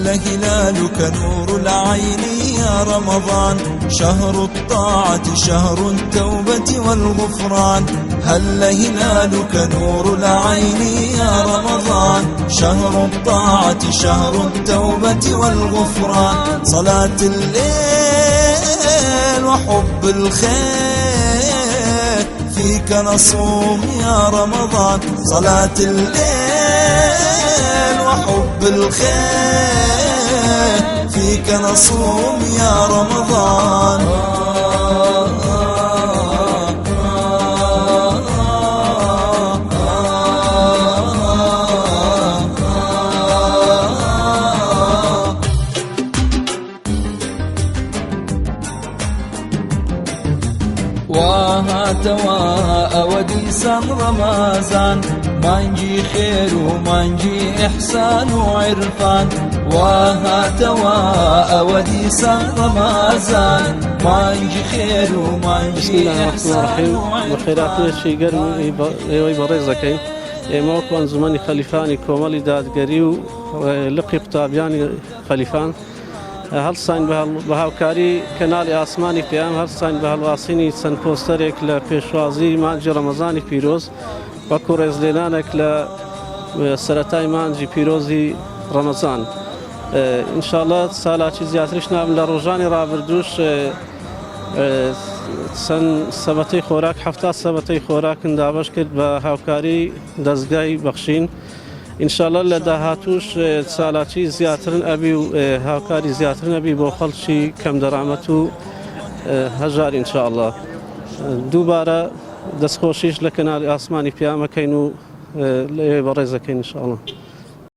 هل هلالك نور العين يا رمضان، شهر الطاعة شهر التوبة والغفران. هل هلالك نور العين يا رمضان، شهر الطاعة شهر التوبة والغفران. صلاة الليل وحب الخير فيك نصوم يا رمضان. صلاة الليل وحب الخير فيك نصوم يا رمضان. وهاتوا وديسان رمضان، مانجي خير ومانجي إحسان وعرفان. وهاتوا وديسان رمضان، مانجي خير ومانجي إحسان وعرفان. بخيرات الشيء قرن يبرزكين موقع زماني خليفاني كومالي دادقريو لقي قطابياني خليفان. هل ساين بهاوكاري كنال آسماني قيام، هل ساين بهالواسيني سن بوسترك لپیشوازی مانجی رمضانی پیروز و کورزلینانك لسرطاي مانجی پیروزی رمضان. إن شاء الله سالاتي زياترش نام لروجاني رابردوش سن سبتي خوراك حفتا سبتي خوراك اندابش کرد بهاوكاري دزگاي بخشين. إن شاء الله لداهاتوش سالاتي زياترن أبي وهاوكاري زياترن أبي بوخلشي كم درامتو هجار إن شاء الله. دوباره دستخوشيش لكنال آسماني بيامة كينو برزكين إن شاء الله.